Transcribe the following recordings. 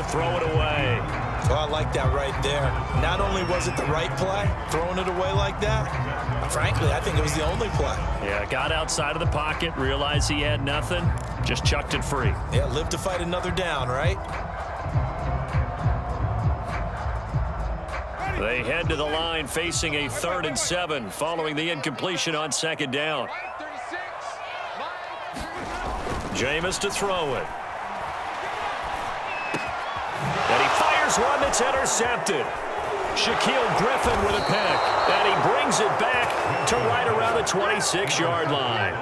to throw it away. Well, I like that right there. Not only was it the right play, throwing it away like that, frankly, I think it was the only play. Yeah, got outside of the pocket, realized he had nothing, just chucked it free. Yeah, live to fight another down, right? They head to the line facing a 3rd and 7 following the incompletion on 2nd down. Jameis to throw it. And he fires one that's intercepted. Shaquille Griffin with a pick. And he brings it back to right around the 26-yard line.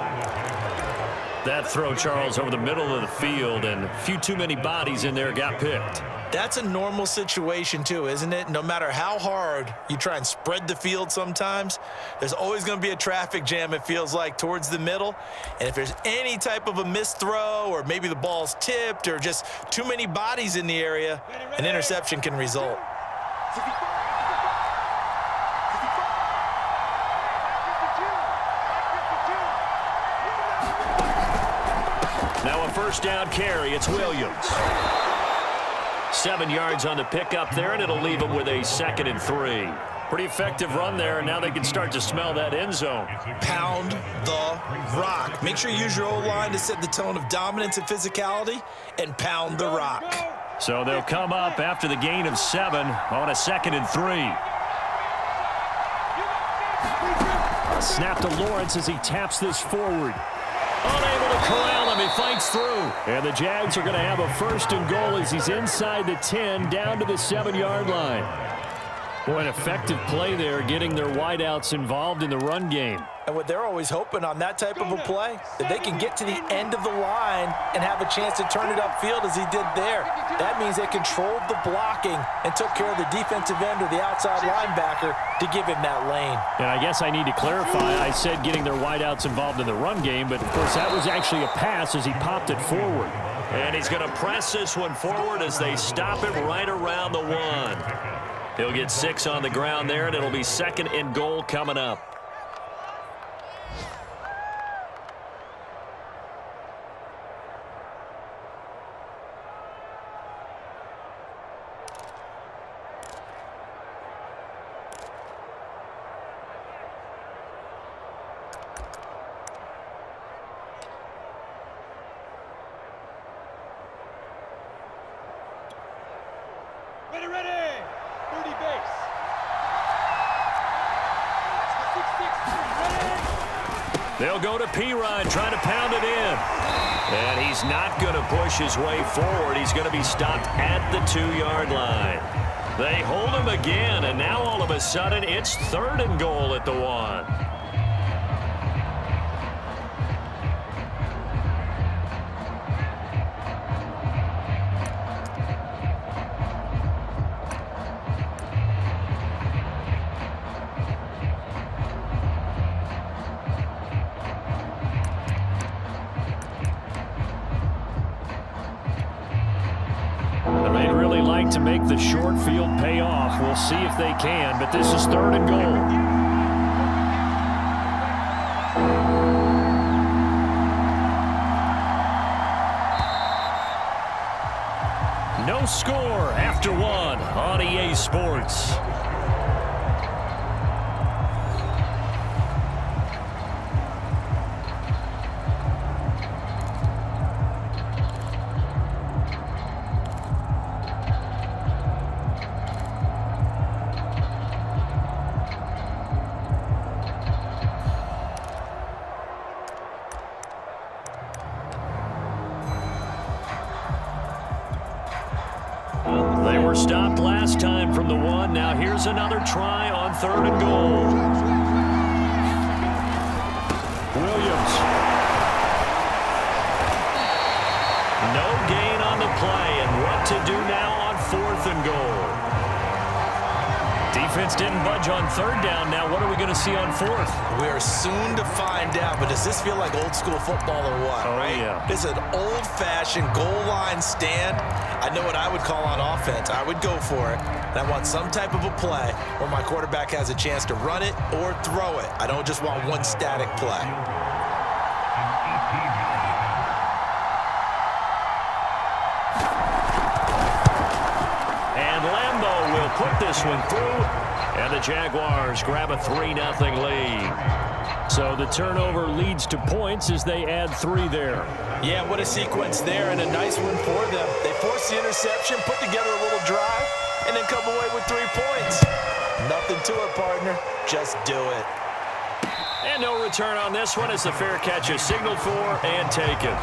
That throw, Charles, over the middle of the field, and a few too many bodies in there got picked. That's a normal situation too, isn't it? No matter how hard you try and spread the field sometimes, there's always going to be a traffic jam, it feels like, towards the middle. And if there's any type of a missed throw, or maybe the ball's tipped, or just too many bodies in the area, an interception can result. Now a 1st down carry. It's Williams. 7 yards on the pickup there, and it'll leave him with a 2nd and 3. Pretty effective run there, and now they can start to smell that end zone. Pound the rock. Make sure you use your O-line to set the tone of dominance and physicality, and pound the rock. So they'll come up after the gain of 7 on a 2nd and 3. A snap to Lawrence as he taps this forward. Unable to corral him. He fights through. And the Jags are going to have a 1st and goal as he's inside the 10 down to the 7-yard line. Boy, an effective play there, getting their wideouts involved in the run game. And what they're always hoping on that type of a play, that they can get to the end of the line and have a chance to turn it upfield as he did there. That means they controlled the blocking and took care of the defensive end or the outside linebacker to give him that lane. And I guess I need to clarify, I said getting their wideouts involved in the run game, but of course that was actually a pass as he popped it forward. And he's going to press this one forward as they stop it right around the 1. He'll get 6 on the ground there, and it'll be 2nd and goal coming up. Ready. 30 base. They'll go to P-Rod, trying to pound it in. And he's not going to push his way forward. He's going to be stopped at the 2-yard line. They hold him again, and now all of a sudden it's 3rd and goal at the 1. They'd really like to make the short field pay off. We'll see if they can, but this is 3rd and goal. No score after 1 on EA Sports. They were stopped last time from the 1. Now here's another try on 3rd and goal. Williams. No gain on the play, and what to do now on 4th and goal. Defense didn't budge on 3rd down. Now what are we going to see on 4th? We are soon to find out, but does this feel like old school football or what? Oh, right? yeah. It's an old-fashioned goal line stand. I know what I would call on offense. I would go for it. And I want some type of a play where my quarterback has a chance to run it or throw it. I don't just want one static play. put this one through, and the Jaguars grab a 3-0 lead. So the turnover leads to points as they add 3 there. Yeah, what a sequence there, and a nice one for them. They force the interception, put together a little drive, and then come away with 3 points. Nothing to it, partner. Just do it. And no return on this one as the fair catch is signaled for and taken.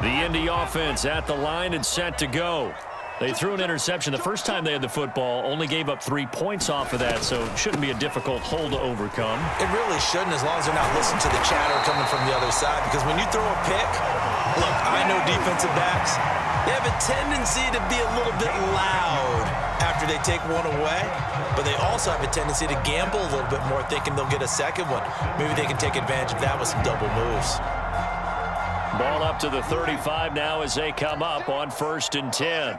The Indy offense at the line and set to go. They threw an interception the first time they had the football, only gave up 3 points off of that, so it shouldn't be a difficult hole to overcome. It really shouldn't, as long as they're not listening to the chatter coming from the other side, because when you throw a pick, look, I know defensive backs, they have a tendency to be a little bit loud after they take one away, but they also have a tendency to gamble a little bit more, thinking they'll get a second one. Maybe they can take advantage of that with some double moves. Ball up to the 35 now as they come up on 1st and 10.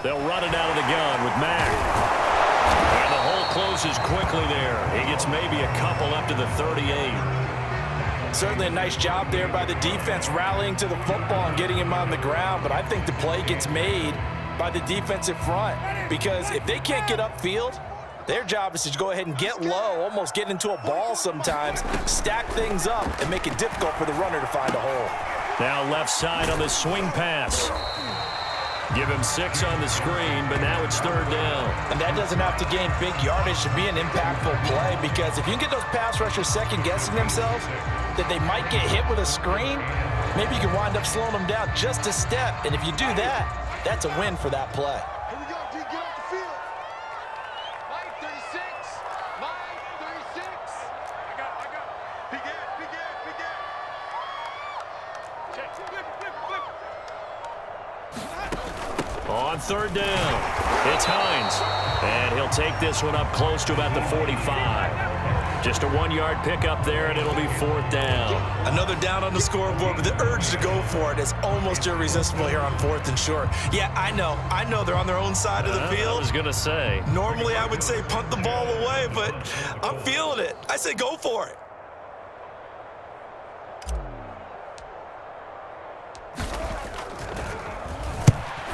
They'll run it out of the gun with Mack. And the hole closes quickly there. He gets maybe a couple up to the 38. Certainly a nice job there by the defense rallying to the football and getting him on the ground, but I think the play gets made by the defensive front, because if they can't get upfield, their job is to go ahead and get low, almost get into a ball sometimes, stack things up, and make it difficult for the runner to find a hole. Now left side on the swing pass. Give him 6 on the screen, but now it's 3rd down. And that doesn't have to gain big yardage to be an impactful play, because if you can get those pass rushers second-guessing themselves, that they might get hit with a screen, maybe you can wind up slowing them down just a step. And if you do that, that's a win for that play. Here we go, D. Get off the field. Line 36. Line 36. I got it. Big end. Check. Flip. On 3rd down, it's Hines. And he'll take this one up close to about the 45. Just a 1-yard pickup there, and it'll be 4th down. Another down on the scoreboard, but the urge to go for it is almost irresistible here on 4th and short. Yeah, I know they're on their own side of the field. I was going to say. Normally I would say punt the ball away, but I'm feeling it. I say go for it.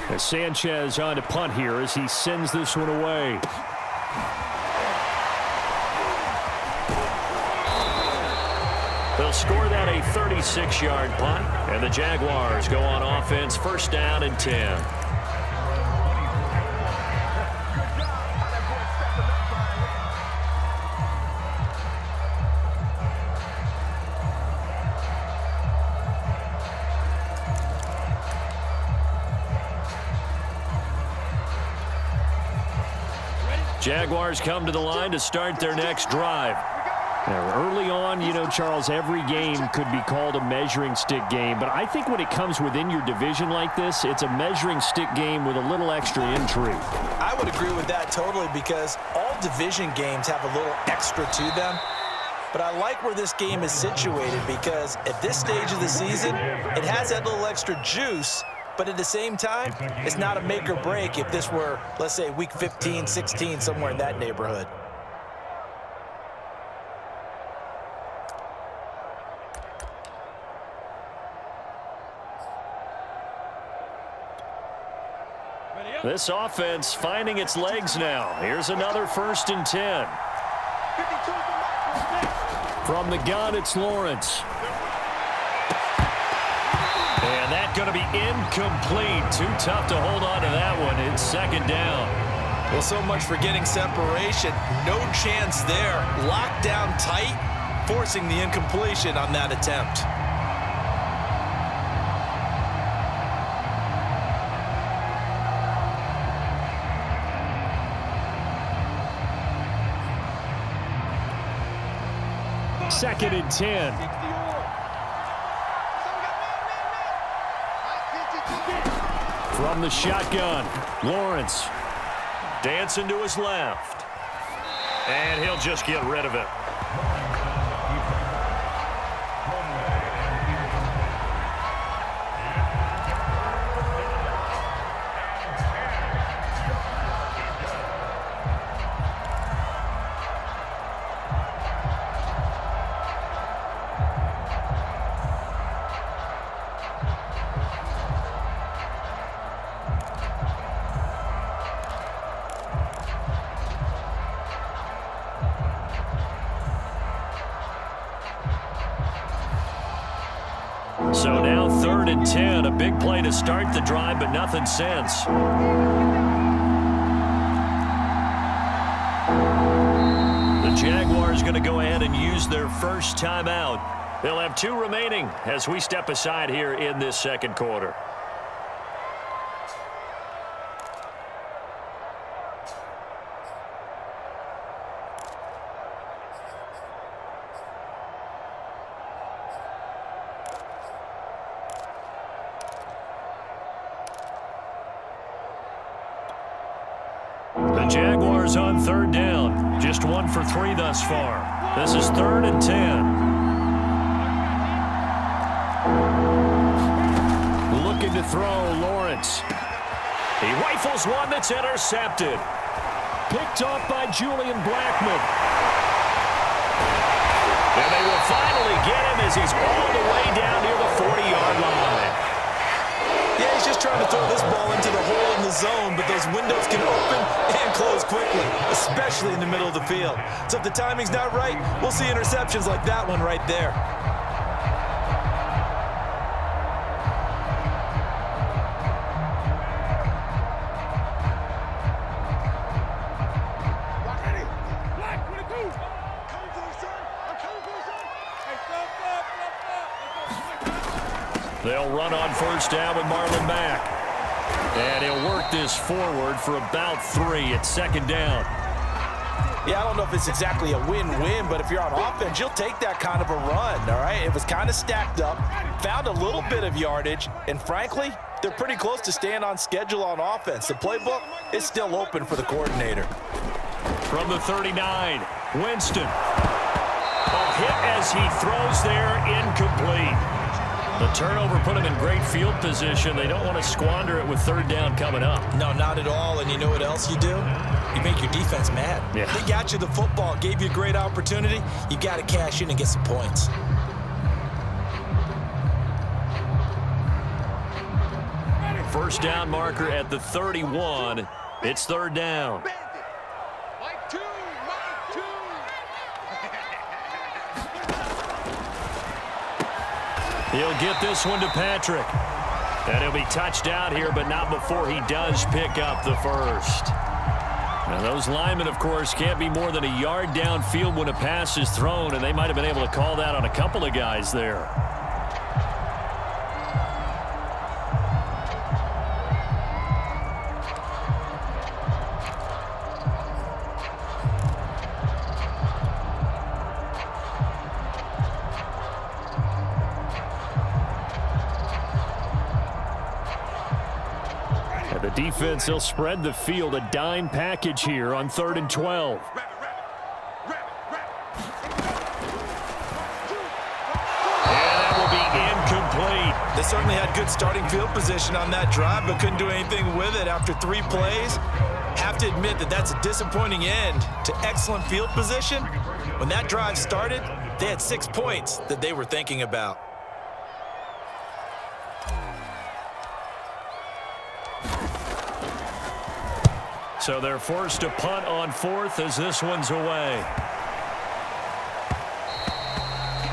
As Sanchez on to punt here as he sends this one away. They'll score that a 36-yard punt, and the Jaguars go on offense, 1st down and 10. Jaguars come to the line to start their next drive. Now, early on, Charles, every game could be called a measuring stick game, but I think when it comes within your division like this, it's a measuring stick game with a little extra intrigue. I would agree with that totally, because all division games have a little extra to them. But I like where this game is situated, because at this stage of the season, it has that little extra juice. But at the same time, it's not a make or break if this were, let's say, week 15, 16, somewhere in that neighborhood. This offense finding its legs now. Here's another 1st and 10. From the gun, it's Lawrence. And that's going to be incomplete. Too tough to hold on to that one. It's 2nd down. Well, so much for getting separation. No chance there. Locked down tight, forcing the incompletion on that attempt. Second and 10. From the shotgun, Lawrence dancing to his left. And he'll just get rid of it. So now 3rd and 10. A big play to start the drive, but nothing since. The Jaguars going to go ahead and use their first timeout. They'll have 2 remaining as we step aside here in this second quarter. The Jaguars on 3rd down. Just 1 for 3 thus far. This is 3rd and 10. Looking to throw, Lawrence. He rifles one that's intercepted. Picked off by Julian Blackmon. And they will finally get him as he's all the way down near the 40-yard line. Yeah, he's just trying to throw this ball into the hole in the zone, but those windows can open and close quickly, especially in the middle of the field. So if the timing's not right, we'll see interceptions like that one right there. They'll run on 1st down with Marlon back. And he'll work this forward for about 3 at 2nd down. Yeah, I don't know if it's exactly a win-win, but if you're on offense, you'll take that kind of a run, all right? It was kind of stacked up, found a little bit of yardage, and frankly, they're pretty close to staying on schedule on offense. The playbook is still open for the coordinator. From the 39, Winston. A hit as he throws there, incomplete. The turnover put him in great field position. They don't want to squander it with 3rd down coming up. No, not at all. And you know what else you do? You make your defense mad. Yeah. They got you the football, gave you a great opportunity. You got to cash in and get some points. First down marker at the 31. It's 3rd down. Mike 2, Mike 2. He'll get this one to Patrick. And he'll be touched out here, but not before he does pick up the first. Now, those linemen, of course, can't be more than a yard downfield when a pass is thrown, and they might have been able to call that on a couple of guys there. The defense, they'll spread the field, a dime package here on 3rd and 12. And that will be incomplete. They certainly had good starting field position on that drive, but couldn't do anything with it after 3 plays. Have to admit that that's a disappointing end to excellent field position. When that drive started, they had 6 points that they were thinking about. So they're forced to punt on 4th as this one's away.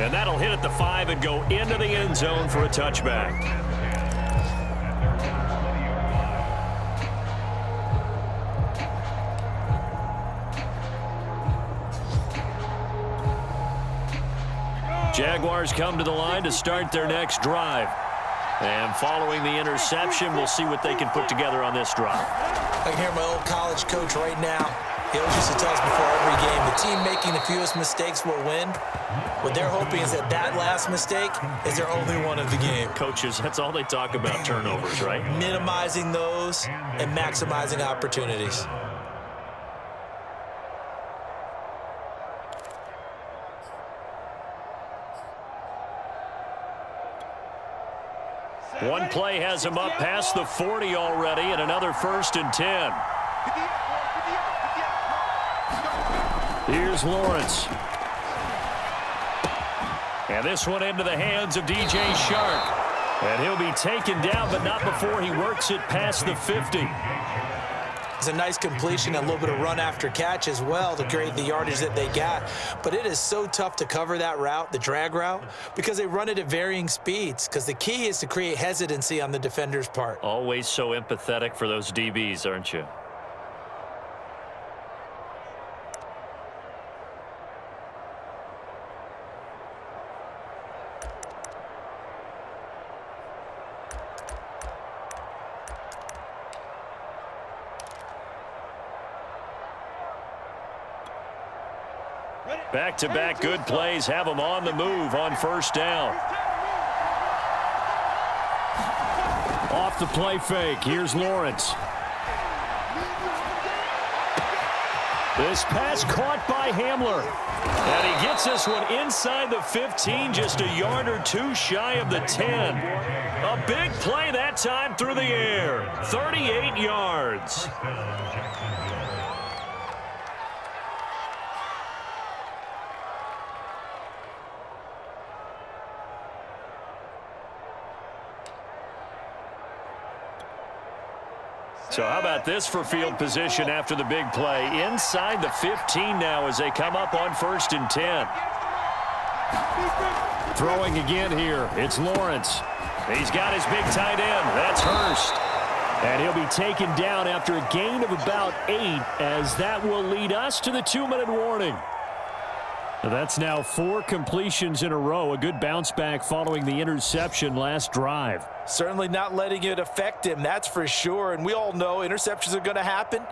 And that'll hit at the 5 and go into the end zone for a touchback. Jaguars come to the line to start their next drive. And following the interception, we'll see what they can put together on this drive. I can hear my old college coach right now. He always used to tell us before every game, the team making the fewest mistakes will win. What they're hoping is that that last mistake is their only one of the game. Coaches, that's all they talk about, turnovers, right? Minimizing those and maximizing opportunities. One play has him up past the 40 already, and another 1st and 10. Here's Lawrence. And this one into the hands of DJ Shark. And he'll be taken down, but not before he works it past the 50. It's a nice completion, a little bit of run after catch as well to create the yardage that they got. But it is so tough to cover that route, the drag route, because they run it at varying speeds. Because the key is to create hesitancy on the defender's part. Always so empathetic for those DBs, aren't you? Back-to-back good plays have them on the move on first down. Off the play fake. Here's Lawrence. This pass caught by Hamler. And he gets this one inside the 15, just a yard or two shy of the 10. A big play that time through the air. 38 yards. So how about this for field position after the big play? Inside the 15 now as they come up on 1st and 10. Throwing again here. It's Lawrence. He's got his big tight end. That's Hurst. And he'll be taken down after a gain of about 8 as that will lead us to the 2-minute warning. That's now 4 completions in a row. A good bounce back following the interception last drive. Certainly not letting it affect him, that's for sure. And we all know interceptions are going to happen.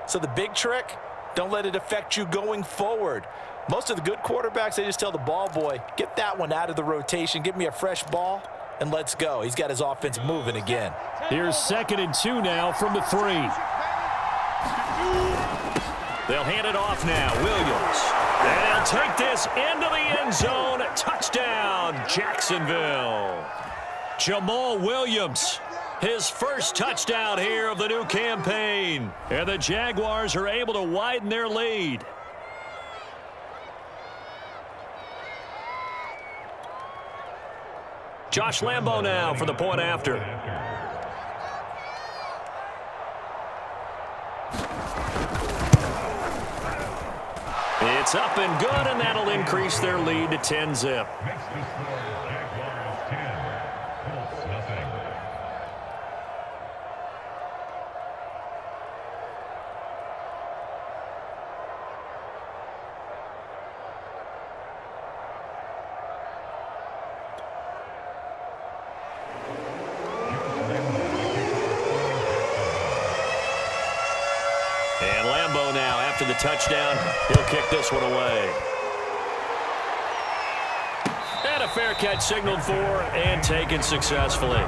So the big trick, don't let it affect you going forward. Most of the good quarterbacks, they just tell the ball boy, get that one out of the rotation, give me a fresh ball, and let's go. He's got his offense moving again. Here's 2nd and 2 now from the 3. They'll hand it off now. Williams. And he'll take this into the end zone. Touchdown, Jacksonville. Jamal Williams, his first touchdown here of the new campaign. And the Jaguars are able to widen their lead. Josh Lambo now for the point after. It's up and good, and that'll increase their lead to 10-zip. And Lambo now, after the touchdown, he'll kick this one away. And a fair catch signaled for and taken successfully.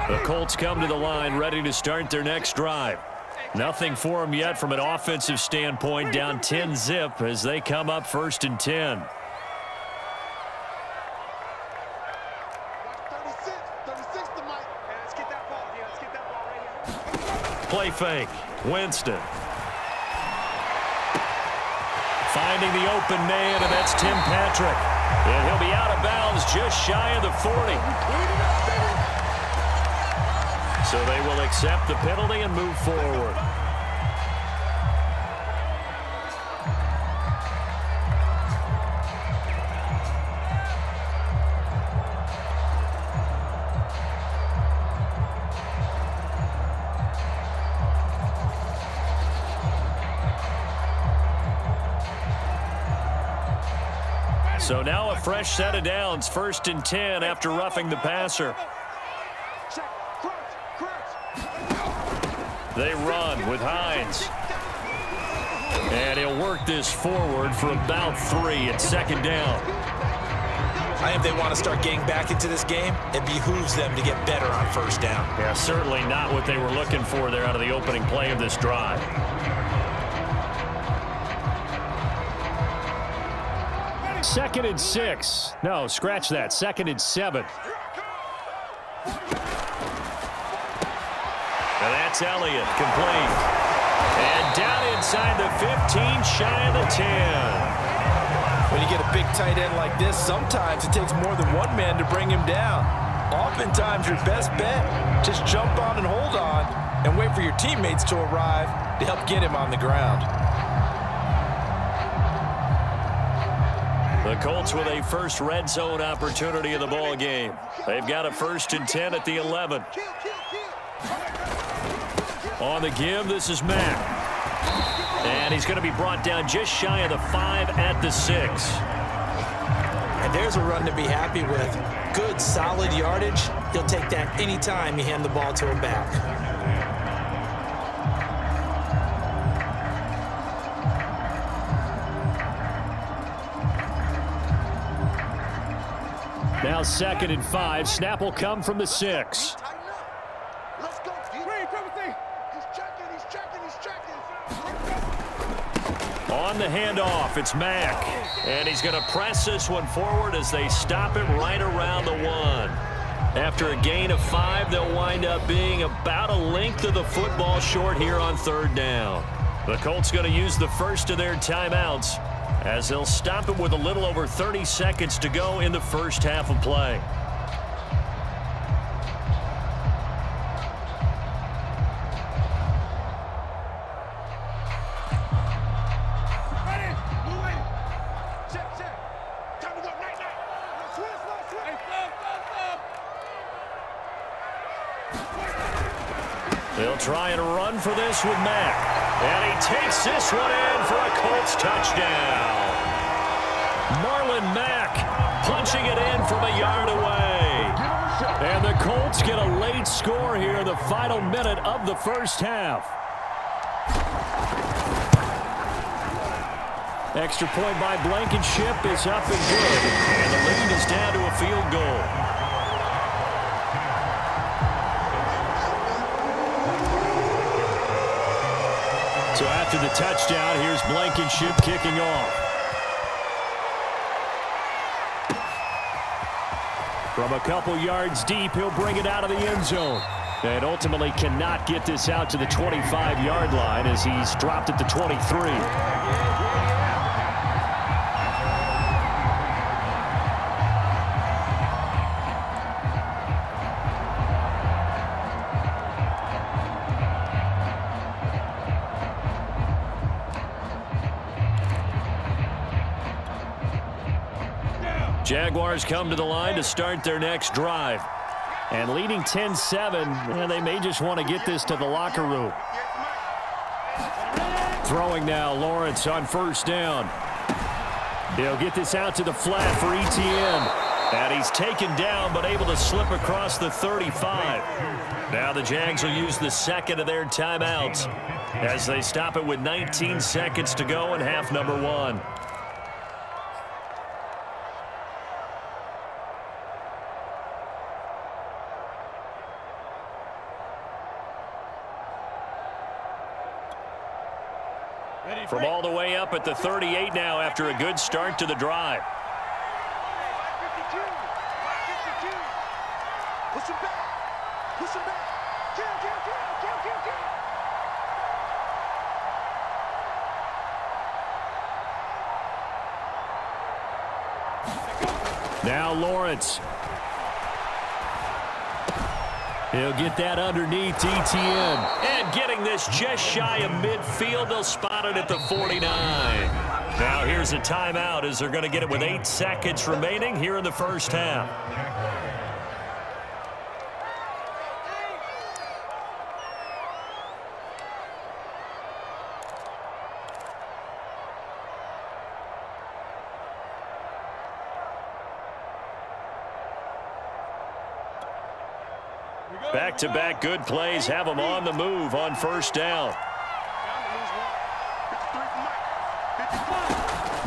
The Colts come to the line ready to start their next drive. Nothing for them yet from an offensive standpoint, down 10-zip as they come up 1st and 10. 36 to Mike. Let's get that ball here. Let's get that ball right here. Play fake. Winston. Finding the open man, and that's Tim Patrick. And he'll be out of bounds just shy of the 40. So they will accept the penalty and move forward. So now a fresh set of downs, 1st and 10 after roughing the passer. They run with Hines. And he'll work this forward for about 3 at 2nd down. I think if they want to start getting back into this game, it behooves them to get better on 1st down. Yeah, certainly not what they were looking for there out of the opening play of this drive. 2nd and 6. No, scratch that. 2nd and 7. And that's Elliott, complete. And down inside the 15, shy of the 10. When you get a big tight end like this, sometimes it takes more than one man to bring him down. Oftentimes, your best bet, just jump on and hold on and wait for your teammates to arrive to help get him on the ground. The Colts with a first red zone opportunity in the ball game. They've got a 1st and 10 at the 11. On the give, this is Mack. And he's going to be brought down just shy of the 5 at the 6. And there's a run to be happy with. Good, solid yardage. He'll take that anytime you hand the ball to him back. Now 2nd and 5. Snap will come from the 6. Let's go. He's checking. On the handoff, it's Mack. And he's going to press this one forward as they stop it right around the 1. After a gain of 5, they'll wind up being about a length of the football short here on 3rd down. The Colts going to use the first of their timeouts as they'll stop it with a little over 30 seconds to go in the first half of play. They'll try and run for this with Mack. And he takes this one in for a Colts touchdown. Marlon Mack punching it in from a yard away. And the Colts get a late score here in the final minute of the first half. Extra point by Blankenship is up and good. And the lead is down to a field goal. So after the touchdown, here's Blankenship kicking off. From a couple yards deep, he'll bring it out of the end zone. And ultimately cannot get this out to the 25-yard line as he's dropped at the 23. Jaguars come to the line to start their next drive. And leading 10-7, and they may just want to get this to the locker room. Throwing now, Lawrence on 1st down. He'll get this out to the flat for ETN. And he's taken down, but able to slip across the 35. Now the Jags will use the 2nd of their timeouts as they stop it with 19 seconds to go in half number 1. From all the way up at the 38 now after a good start to the drive. Push him back. Now Lawrence. He'll get that underneath ETN. And getting this just shy of midfield, they'll spot it at the 49. Now here's a timeout as they're going to get it with 8 seconds remaining here in the first half. Back-to-back good plays have them on the move on 1st down.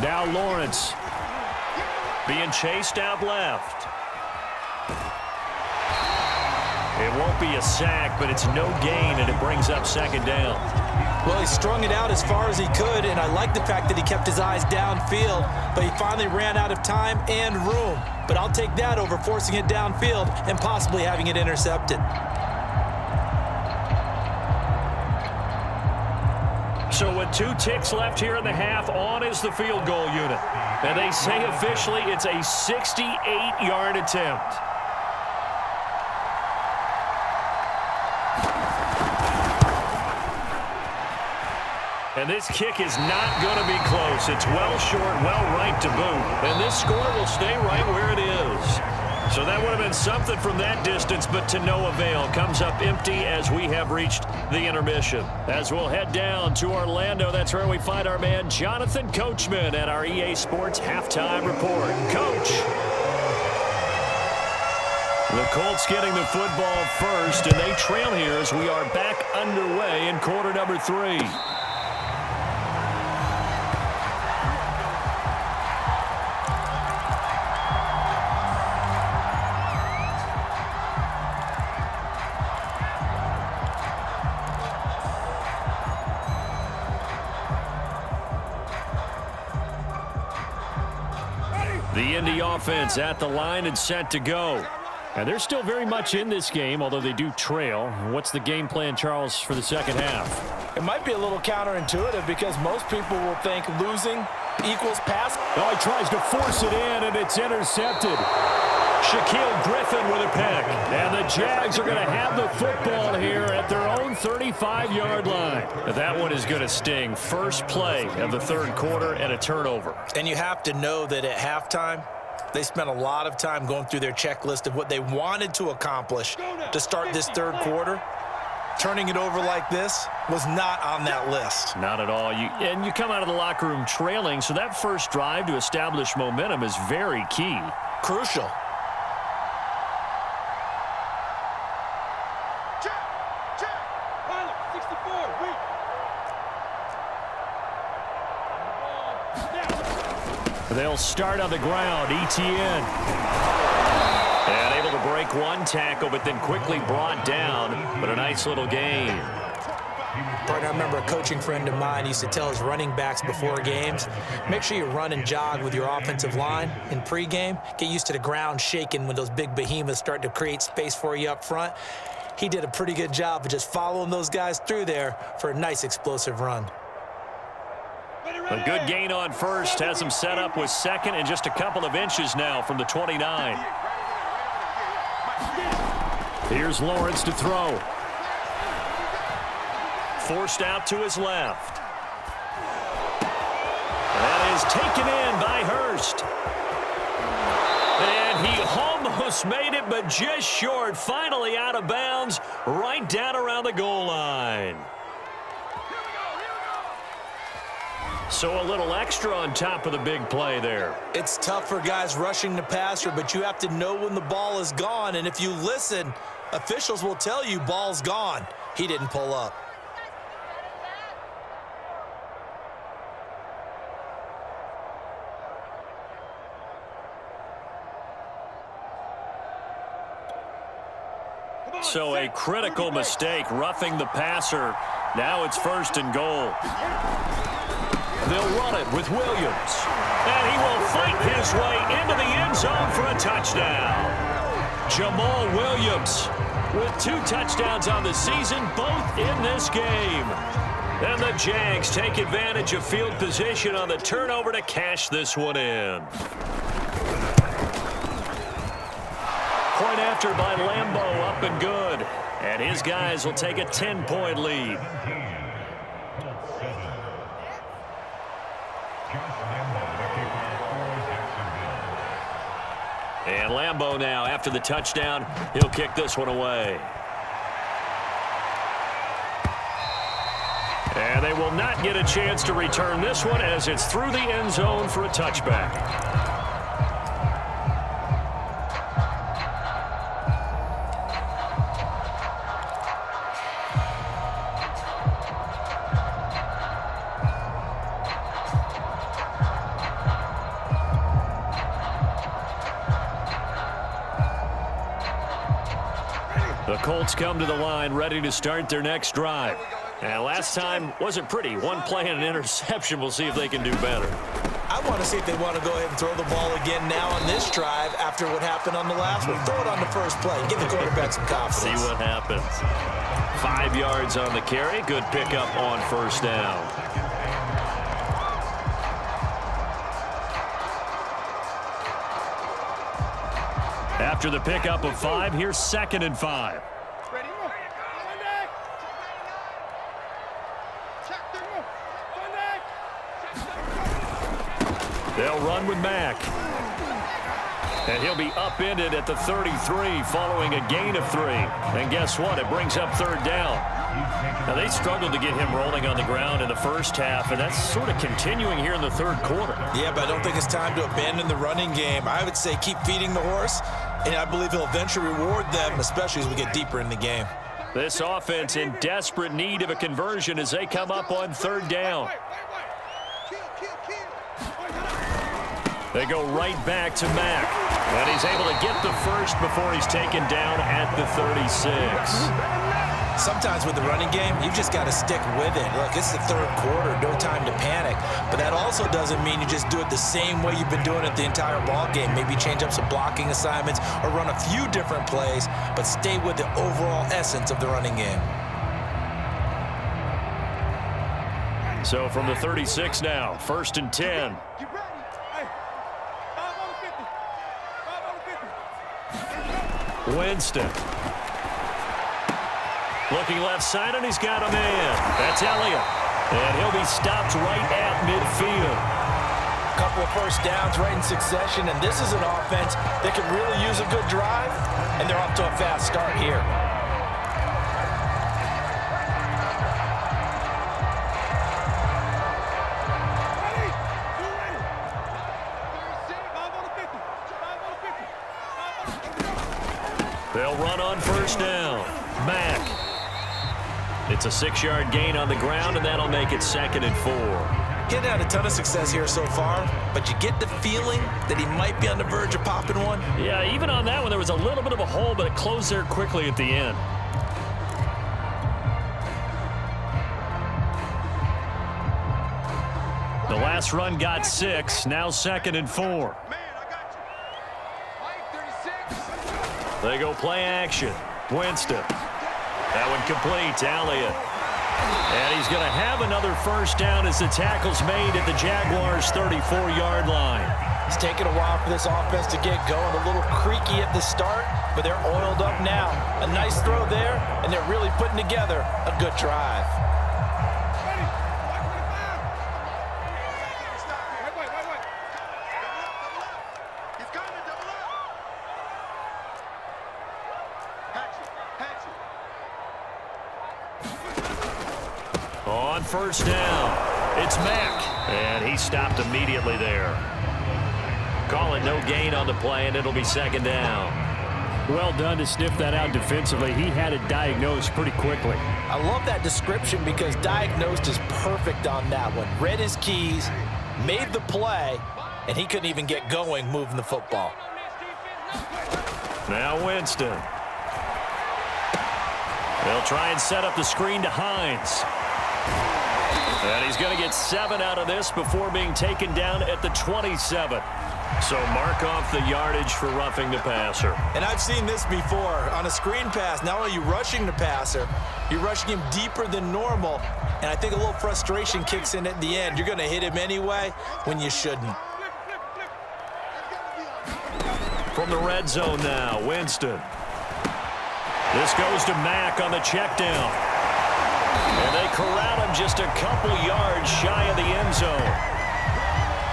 Now Lawrence being chased out left. It won't be a sack, but it's no gain, and it brings up second down. Well, he strung it out as far as he could, and I like the fact that he kept his eyes downfield, but he finally ran out of time and room. But I'll take that over forcing it downfield and possibly having it intercepted. So with 2 ticks left here in the half, on is the field goal unit. And they say officially it's a 68-yard attempt. And this kick is not going to be close. It's well short, well right to boot. And this score will stay right where it is. So that would have been something from that distance, but to no avail. Comes up empty as we have reached the intermission. As we'll head down to Orlando, that's where we find our man Jonathan Coachman at our EA Sports Halftime Report. Coach. The Colts getting the football first, and they trail here as we are back underway in quarter number 3. The Indy offense at the line and set to go. And they're still very much in this game, although they do trail. What's the game plan, Charles, for the second half? It might be a little counterintuitive because most people will think losing equals pass. Oh, he tries to force it in, and it's intercepted. Shaquille Griffin with a pick. And the Jags are going to have the football here at their own 35-yard line. That one is going to sting. First play of the third quarter and a turnover. And you have to know that at halftime, they spent a lot of time going through their checklist of what they wanted to accomplish to start this third quarter. Turning it over like this was not on that list. Not at all. And you come out of the locker room trailing, so that first drive to establish momentum is very key. Crucial. They'll start on the ground. ETN. And able to break one tackle, but then quickly brought down. But a nice little gain. Partner, I remember a coaching friend of mine used to tell his running backs before games, make sure you run and jog with your offensive line in pregame. Get used to the ground shaking when those big behemoths start to create space for you up front. He did a pretty good job of just following those guys through there for a nice explosive run. A good gain on first has him set up with second and just a couple of inches now from the 29. Here's Lawrence to throw. Forced out to his left. That is taken in by Hurst. And he almost made it, but just short. Finally out of bounds, right down around the goal line. So a little extra on top of the big play there. It's tough for guys rushing the passer, but you have to know when the ball is gone. And if you listen, officials will tell you ball's gone. He didn't pull up. So a critical mistake, roughing the passer. Now it's first and goal. They'll run it with Williams. And he will fight his way into the end zone for a touchdown. Jamal Williams with 2 touchdowns on the season, both in this game. And the Jags take advantage of field position on the turnover to cash this one in. Point after by Lambeau, up and good. And his guys will take a 10-point lead. And Lambeau now, after the touchdown, he'll kick this one away. And they will not get a chance to return this one as it's through the end zone for a touchback. The Colts come to the line ready to start their next drive. And last time wasn't pretty. One play and an interception. We'll see if they can do better. I want to see if they want to go ahead and throw the ball again now on this drive after what happened on the last one. Throw it on the first play. Give the quarterback some confidence. See what happens. 5 yards on the carry. Good pickup on first down. After the pickup of 5, here's 2nd and 5. They'll run with Mack. And he'll be upended at the 33 following a gain of 3. And guess what? It brings up 3rd down. Now, they struggled to get him rolling on the ground in the first half, and that's sort of continuing here in the 3rd quarter. Yeah, but I don't think it's time to abandon the running game. I would say keep feeding the horse, and I believe he'll eventually reward them, especially as we get deeper in the game. This offense in desperate need of a conversion as they come up on 3rd down. They go right back to Mack. And he's able to get the first before he's taken down at the 36. Sometimes with the running game, you've just got to stick with it. Look, it's the 3rd quarter, no time to panic. But that also doesn't mean you just do it the same way you've been doing it the entire ball game. Maybe change up some blocking assignments or run a few different plays, but stay with the overall essence of the running game. So from the 36 now, 1st and 10. Winston. Looking left side, and he's got a man. That's Elliott. And he'll be stopped right at midfield. A couple of first downs right in succession, and this is an offense that can really use a good drive, and they're off to a fast start here. They'll run on first down. Mack. It's a 6-yard gain on the ground, and that'll make it 2nd and 4. Getting had a ton of success here so far, but you get the feeling that he might be on the verge of popping one. Yeah, even on that one, there was a little bit of a hole, but it closed there quickly at the end. The last run got 6, now 2nd and 4. They go play action. Winston. That one complete. Elliott. And he's going to have another first down as the tackle's made at the Jaguars' 34-yard line. It's taken a while for this offense to get going. A little creaky at the start, but they're oiled up now. A nice throw there, and they're really putting together a good drive. On first down, it's Mack, and he stopped immediately there. Call it no gain on the play, and it'll be 2nd down. Well done to sniff that out defensively. He had it diagnosed pretty quickly. I love that description because diagnosed is perfect on that one. Read his keys, made the play, and he couldn't even get going moving the football. Now Winston. They'll try and set up the screen to Hines. And he's going to get 7 out of this before being taken down at the 27. So mark off the yardage for roughing the passer. And I've seen this before. On a screen pass, not only are you rushing the passer, you're rushing him deeper than normal. And I think a little frustration kicks in at the end. You're going to hit him anyway when you shouldn't. From the red zone now, Winston. This goes to Mack on the check down. And they corral him just a couple yards shy of the end zone.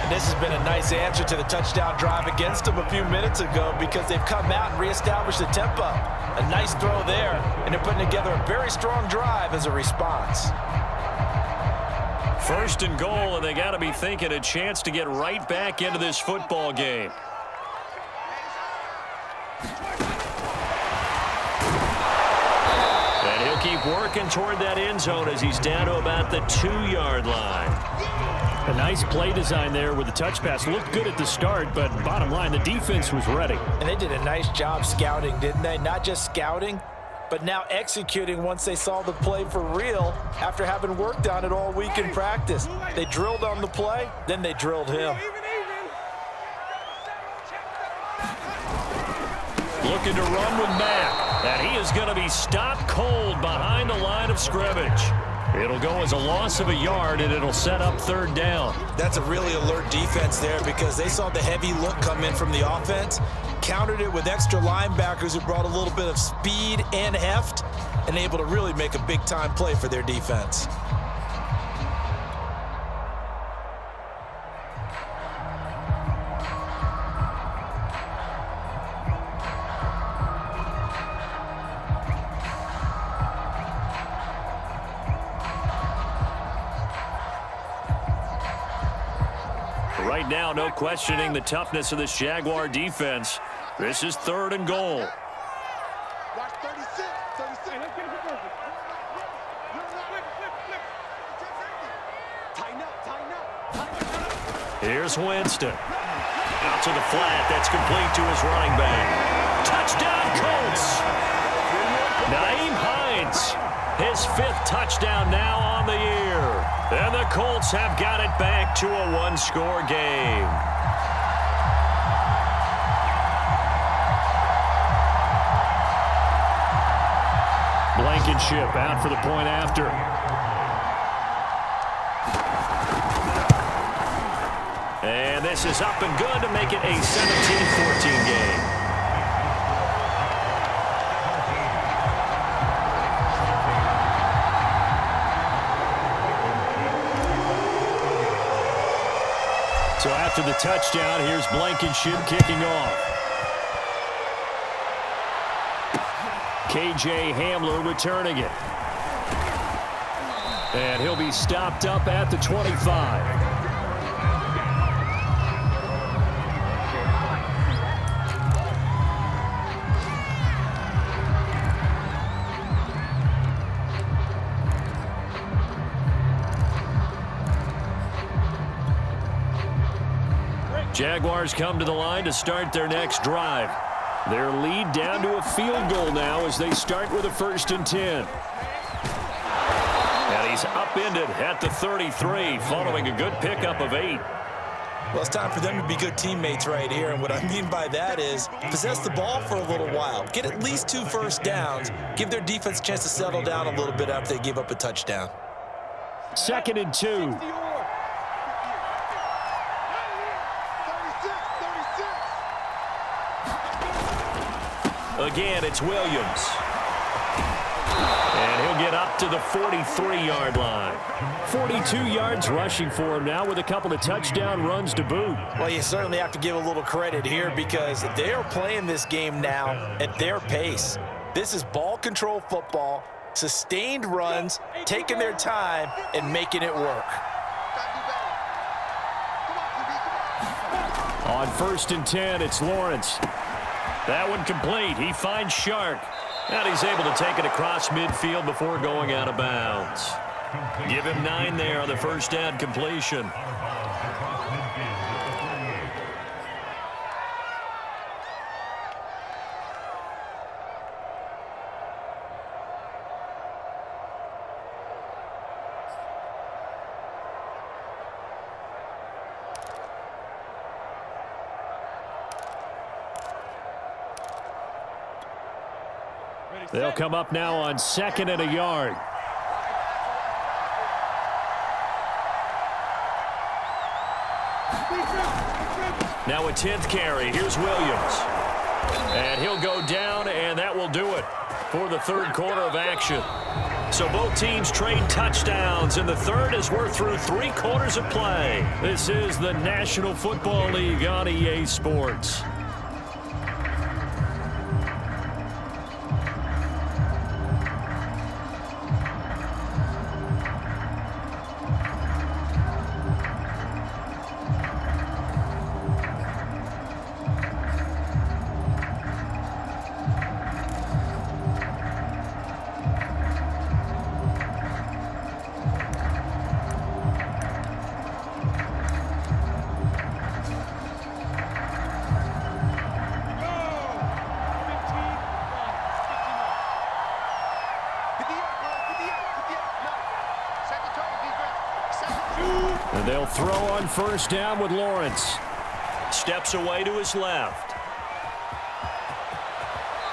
And this has been a nice answer to the touchdown drive against them a few minutes ago because they've come out and reestablished the tempo. A nice throw there, and they're putting together a very strong drive as a response. 1st and goal, and they got to be thinking a chance to get right back into this football game. And he'll keep working toward that end zone as he's down to about the 2-yard line. A nice play design there with the touch pass. Looked good at the start, but bottom line, the defense was ready. And they did a nice job scouting, didn't they? Not just scouting, but now executing once they saw the play for real after having worked on it all week in practice. They drilled on the play, then they drilled him. Looking to run with Mack, and he is going to be stopped cold behind the line of scrimmage. It'll go as a loss of a yard, and it'll set up third down. That's a really alert defense there because they saw the heavy look come in from the offense, countered it with extra linebackers who brought a little bit of speed and heft, and able to really make a big-time play for their defense. Right now, no questioning the toughness of this Jaguar defense. This is 3rd and goal. Watch 36. 36. Tighten up. Here's Winston. Out to the flat. That's complete to his running back. Touchdown, Colts. Nyheim Hines. His 5th touchdown now on the year. And the Colts have got it back to a one-score game. Blankenship out for the point after. And this is up and good to make it a 17-14 game. So after the touchdown, here's Blankenship kicking off. KJ Hamler returning it. And he'll be stopped up at the 25. Jaguars come to the line to start their next drive. Their lead down to a field goal now as they start with a 1st and 10. And he's upended at the 33 following a good pickup of 8. Well, it's time for them to be good teammates right here, and what I mean by that is possess the ball for a little while, get at least 2 first downs, give their defense a chance to settle down a little bit after they give up a touchdown. 2nd and 2. Again, it's Williams. And he'll get up to the 43-yard line. 42 yards rushing for him now with a couple of touchdown runs to boot. Well, you certainly have to give a little credit here because they are playing this game now at their pace. This is ball control football, sustained runs, taking their time, and making it work. On 1st and 10, it's Lawrence. That one complete. He finds Shark. And he's able to take it across midfield before going out of bounds. Give him 9 there on the first down completion. They'll come up now on 2nd and a yard. Now a 10th carry. Here's Williams. And he'll go down, and that will do it for the 3rd quarter of action. So both teams trade touchdowns in the 3rd as we're through 3 quarters of play. This is the National Football League on EA Sports. They'll throw on first down with Lawrence. Steps away to his left.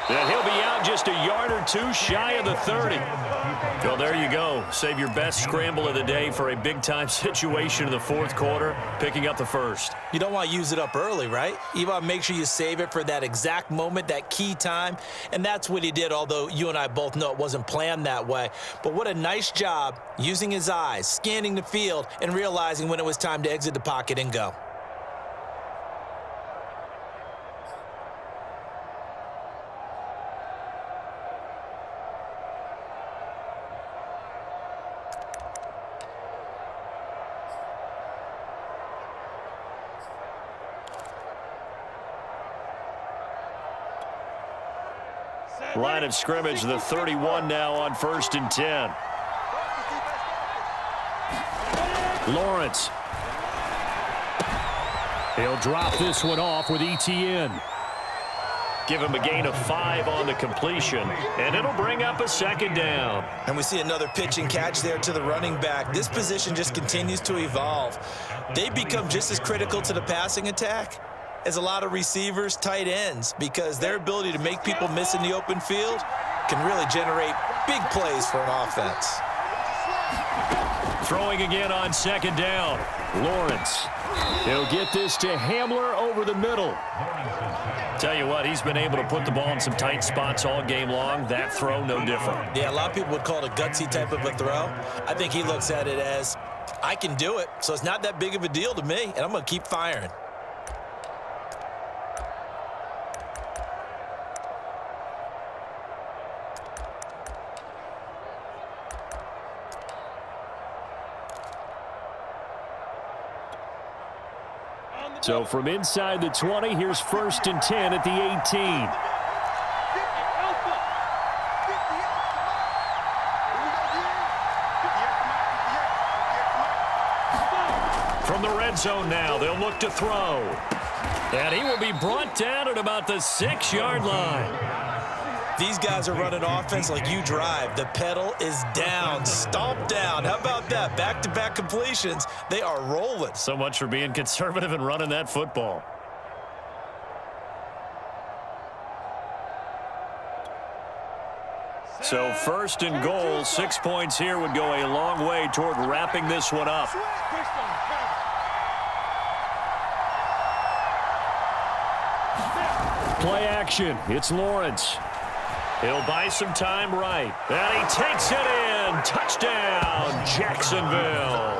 And he'll be out just a yard or two shy of the 30. Well, there you go. Save your best scramble of the day for a big-time situation in the fourth quarter, picking up the first. You don't want to use it up early, right? You want to make sure you save it for that exact moment, that key time, and that's what he did, although you and I both know it wasn't planned that way. But what a nice job using his eyes, scanning the field, and realizing when it was time to exit the pocket and go. Line of scrimmage, the 31 now on 1st and 10. Lawrence. He'll drop this one off with ETN. Give him a gain of 5 on the completion, and it'll bring up a second down. And we see another pitch and catch there to the running back. This position just continues to evolve. They become just as critical to the passing attack as a lot of receivers, tight ends, because their ability to make people miss in the open field can really generate big plays for an offense. Throwing again on second down. Lawrence. He'll get this to Hamler over the middle. Tell you what, he's been able to put the ball in some tight spots all game long. That throw, no different. Yeah, a lot of people would call it a gutsy type of a throw. I think he looks at it as, I can do it, so it's not that big of a deal to me, and I'm going to keep firing. So from inside the 20, here's 1st and 10 at the 18. From the red zone now, they'll look to throw. And he will be brought down at about the 6-yard line. These guys are running offense like you drive. The pedal is down, stomped down. How about that? Back-to-back completions. They are rolling. So much for being conservative and running that football. So 1st and goal, 6 points here would go a long way toward wrapping this one up. Play action. It's Lawrence. He'll buy some time right. And he takes it in. Touchdown, Jacksonville.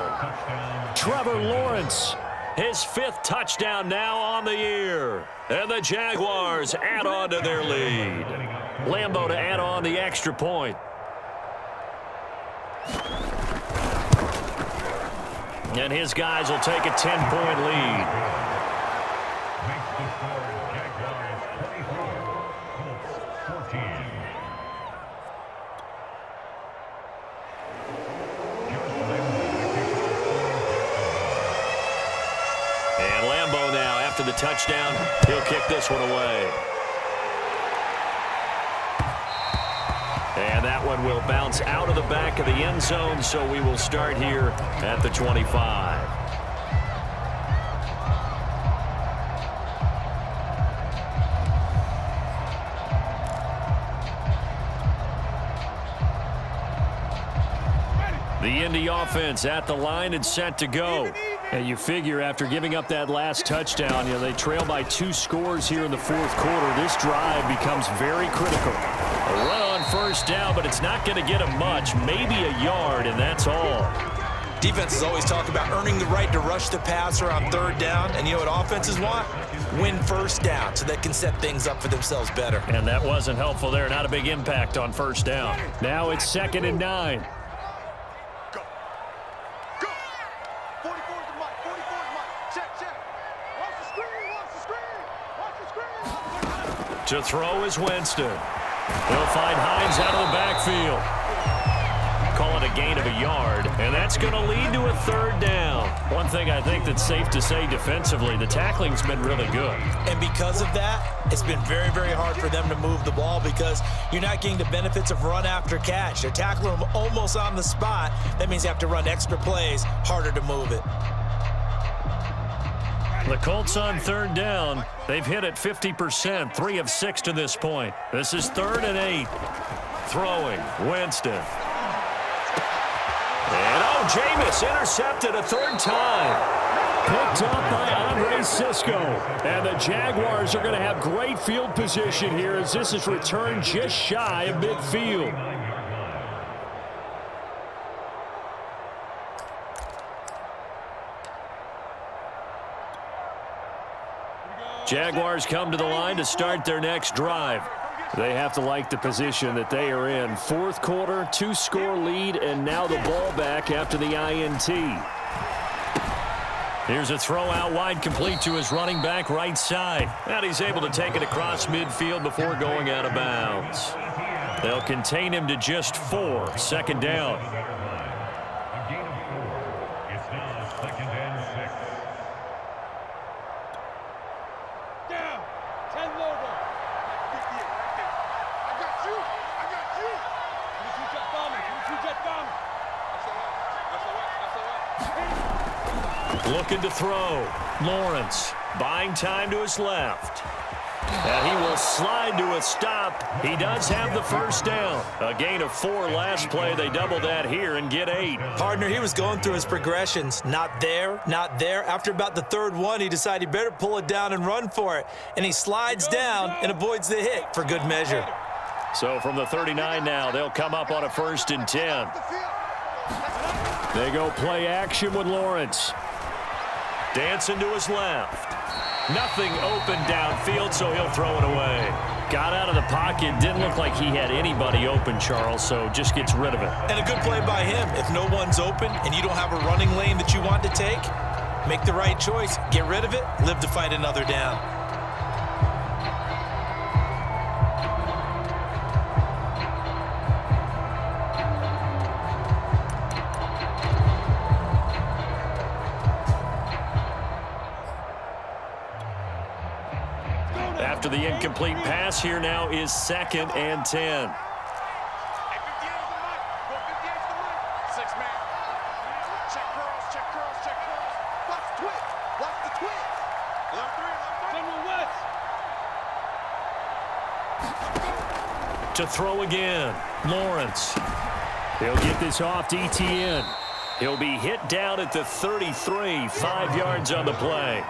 Trevor Lawrence, his 5th touchdown now on the year. And the Jaguars add on to their lead. Lambeau to add on the extra point. And his guys will take a 10-point lead. After the touchdown, he'll kick this one away. And that one will bounce out of the back of the end zone, so we will start here at the 25. The Indy offense at the line and set to go. And you figure after giving up that last touchdown, they trail by 2 scores here in the fourth quarter. This drive becomes very critical. A run on first down, but it's not going to get them much, maybe a yard, and that's all. Defenses always talk about earning the right to rush the passer on 3rd down, and you know what offenses want? Win first down so they can set things up for themselves better. And that wasn't helpful there. Not a big impact on first down. Now it's 2nd and 9. To throw is Winston. He'll find Hines out of the backfield. Call it a gain of a yard, and that's going to lead to a 3rd down. One thing I think that's safe to say defensively, the tackling's been really good. And because of that, it's been very, very hard for them to move the ball because you're not getting the benefits of run after catch. They're tackling them almost on the spot. That means you have to run extra plays, harder to move it. The Colts on third down. They've hit it 50%, 3 of 6 to this point. This is 3rd and 8. Throwing, Winston. And Jameis intercepted a 3rd time. Picked up by Andre Cisco. And the Jaguars are going to have great field position here as this is returned just shy of midfield. Jaguars come to the line to start their next drive. They have to like the position that they are in. 4th quarter, 2-score lead, and now the ball back after the INT. Here's a throw out wide, complete to his running back right side. And he's able to take it across midfield before going out of bounds. They'll contain him to just 4. 2nd down. Looking to throw. Lawrence buying time to his left. And he will slide to a stop. He does have the 1st down. A gain of 4 last play. They double that here and get 8. Partner, he was going through his progressions. Not there, not there. After about the 3rd one, he decided he better pull it down and run for it. And he slides down and avoids the hit for good measure. So from the 39 now, they'll come up on a 1st and 10. They go play action with Lawrence. Dancing to his left. Nothing open downfield, so he'll throw it away. Got out of the pocket. Didn't look like he had anybody open, Charles, so just gets rid of it. And a good play by him. If no one's open and you don't have a running lane that you want to take, make the right choice. Get rid of it. Live to fight another down. After the incomplete pass, here now is 2nd and 10. To throw again, Lawrence. He'll get this off to ETN. He'll be hit down at the 33, 5 yards on the play.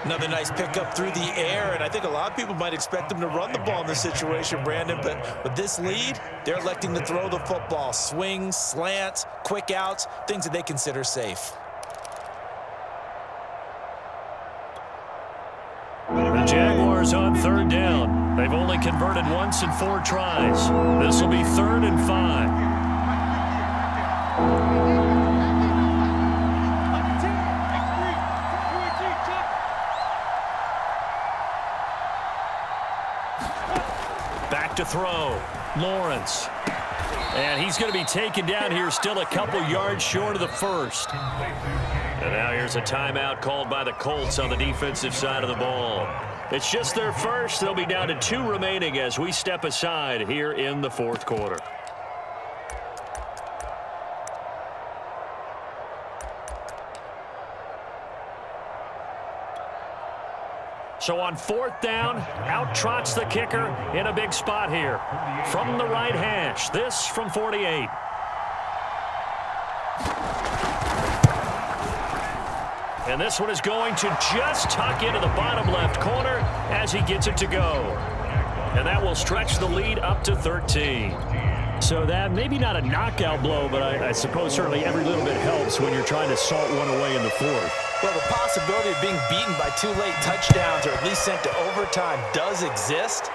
Another nice pickup through the air, and I think a lot of people might expect them to run the ball in this situation, Brandon, but with this lead, they're electing to throw the football. Swings, slants, quick outs, things that they consider safe. The Jaguars on 3rd down. They've only converted once in 4 tries. This will be 3rd and 5. To throw, Lawrence. And he's going to be taken down here, still a couple yards short of the 1st. And now here's a timeout called by the Colts on the defensive side of the ball. It's just their 1st. They'll be down to 2 remaining as we step aside here in the 4th quarter. So on 4th down, out trots the kicker in a big spot here. From the right hash, this from 48. And this one is going to just tuck into the bottom left corner as he gets it to go. And that will stretch the lead up to 13. So that maybe not a knockout blow, but I suppose certainly every little bit helps when you're trying to salt one away in the 4th. Well, the possibility of being beaten by 2 late touchdowns or at least sent to overtime does exist.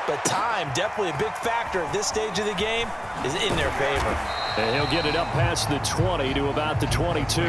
But time, definitely a big factor at this stage of the game, is in their favor. And he'll get it up past the 20 to about the 22.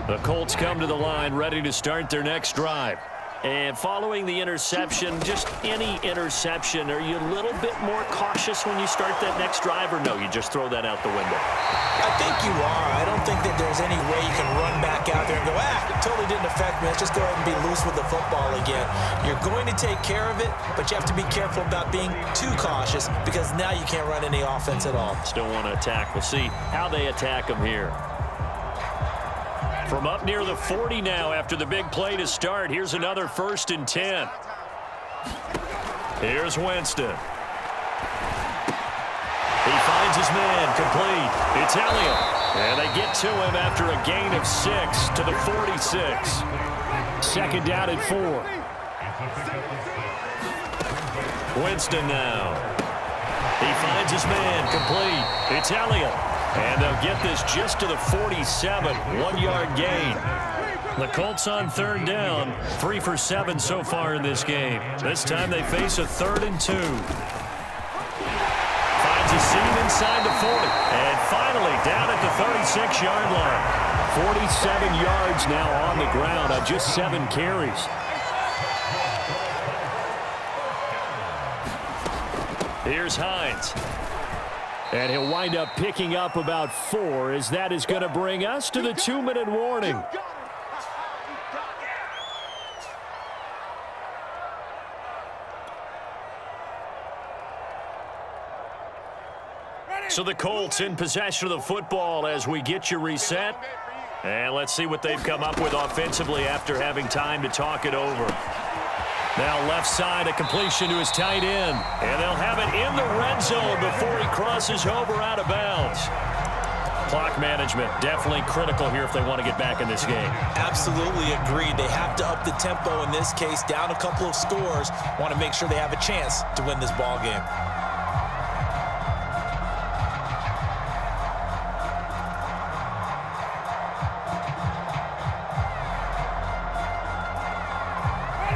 The Colts come to the line ready to start their next drive. And following the interception, just any interception, are you a little bit more cautious when you start that next drive, or no, you just throw that out the window? I think you are. I don't think that there's any way you can run back out there and go, it totally didn't affect me. Let's just go ahead and be loose with the football again. You're going to take care of it, but you have to be careful about being too cautious because now you can't run any offense at all. Still want to attack. We'll see how they attack them here. From up near the 40 now after the big play to start. Here's another 1st and 10. Here's Winston. He finds his man complete. It's Elliott. And they get to him after a gain of 6 to the 46. 2nd down and 4. Winston now. He finds his man complete. It's Elliott. And they'll get this just to the 47, 1-yard gain. The Colts on 3rd down, 3 for 7 so far in this game. This time they face a 3rd and 2. Finds a seam inside the 40. And finally down at the 36-yard line. 47 yards now on the ground on just 7 carries. Here's Hines. And he'll wind up picking up about 4 as that is going to bring us to the 2-minute warning. So the Colts in possession of the football as we get you reset. And let's see what they've come up with offensively after having time to talk it over. Now left side, a completion to his tight end. And they'll have it in the red zone before he crosses over out of bounds. Clock management definitely critical here if they want to get back in this game. Absolutely agreed. They have to up the tempo in this case, down a couple of scores. Want to make sure they have a chance to win this ball game.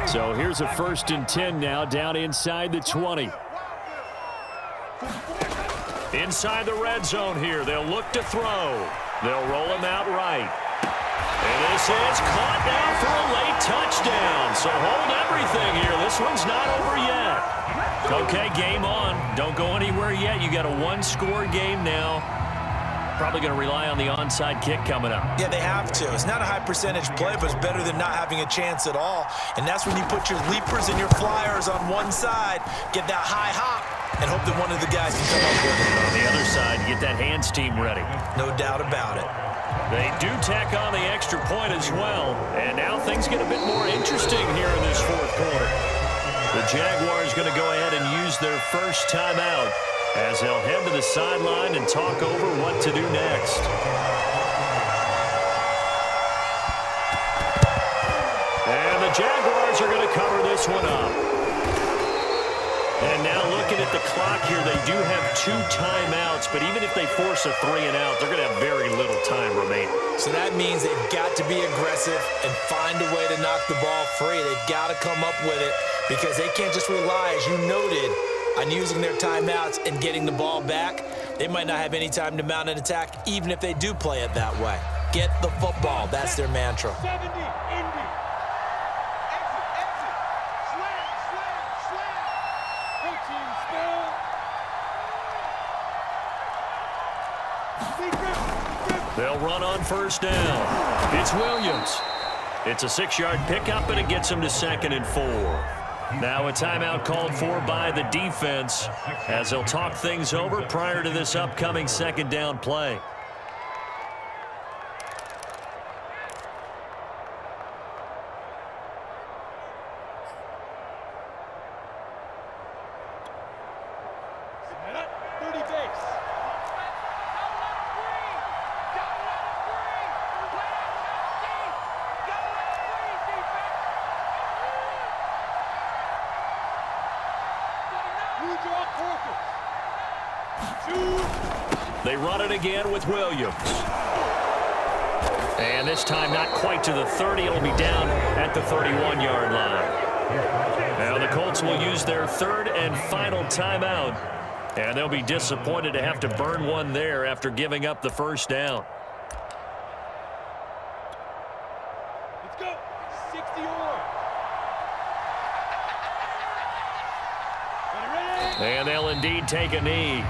So here's a 1st and 10 now down inside the 20. Inside the red zone here. They'll look to throw. They'll roll him out right. And this is caught now for a late touchdown. So hold everything here. This one's not over yet. Okay, game on. Don't go anywhere yet. You got a 1-score game now. Probably going to rely on the onside kick coming up. Yeah, they have to. It's not a high percentage play, but it's better than not having a chance at all. And that's when you put your leapers and your flyers on one side, get that high hop, and hope that one of the guys can come up with it. On the other side, get that hands team ready. No doubt about it. They do tack on the extra point as well. And now things get a bit more interesting here in this 4th quarter. The Jaguars going to go ahead and use their first timeout as they'll head to the sideline and talk over what to do next. And the Jaguars are going to cover this one up. And now looking at the clock here, they do have 2 timeouts, but even if they force a 3 and out, they're going to have very little time remaining. So that means they've got to be aggressive and find a way to knock the ball free. They've got to come up with it because they can't just rely, as you noted, on using their timeouts and getting the ball back. They might not have any time to mount an attack, even if they do play it that way. Get the football. That's their mantra. 70, Indy. Exit. Slam. They'll run on 1st down. It's Williams. It's a 6-yard pickup, and it gets them to 2nd and 4. Now a timeout called for by the defense as they'll talk things over prior to this upcoming 2nd down play. They run it again with Williams. And this time not quite to the 30. It'll be down at the 31-yard line. Now the Colts will use their 3rd and final timeout. And they'll be disappointed to have to burn one there after giving up the 1st down. Let's go. 60 or. And they'll indeed take a knee.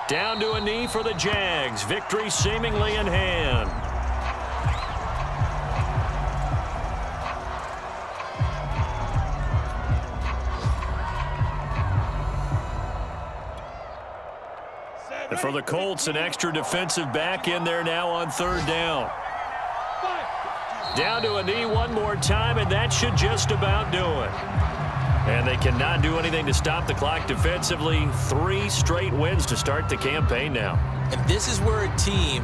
Down to a knee for the Jags. Victory seemingly in hand. And for the Colts, an extra defensive back in there now on third down. Down to a knee one more time, and that should just about do it. And they cannot do anything to stop the clock defensively. 3 straight wins to start the campaign now. And this is where a team,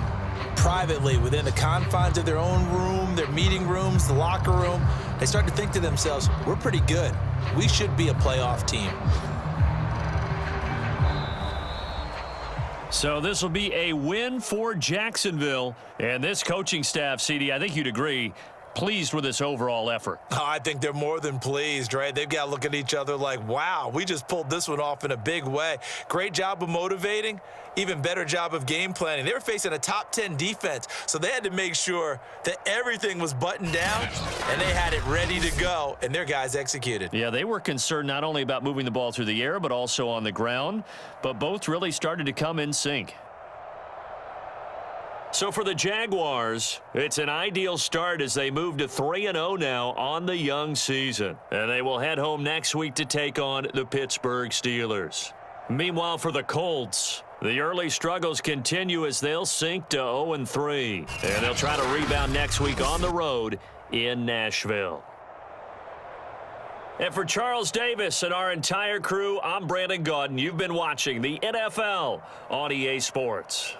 privately, within the confines of their own room, their meeting rooms, the locker room, they start to think to themselves, we're pretty good. We should be a playoff team. So this will be a win for Jacksonville. And this coaching staff, CD, I think you'd agree, pleased with this overall effort. Oh, I think they're more than pleased, right? They've got to look at each other like, wow, we just pulled this one off in a big way. Great job of motivating, even better job of game planning. They were facing a top 10 defense, so they had to make sure that everything was buttoned down, and they had it ready to go, and their guys executed. Yeah, they were concerned not only about moving the ball through the air, but also on the ground, but both really started to come in sync. So for the Jaguars, it's an ideal start as they move to 3-0 now on the young season. And they will head home next week to take on the Pittsburgh Steelers. Meanwhile, for the Colts, the early struggles continue as they'll sink to 0-3. And they'll try to rebound next week on the road in Nashville. And for Charles Davis and our entire crew, I'm Brandon Gaudin. You've been watching the NFL on EA Sports.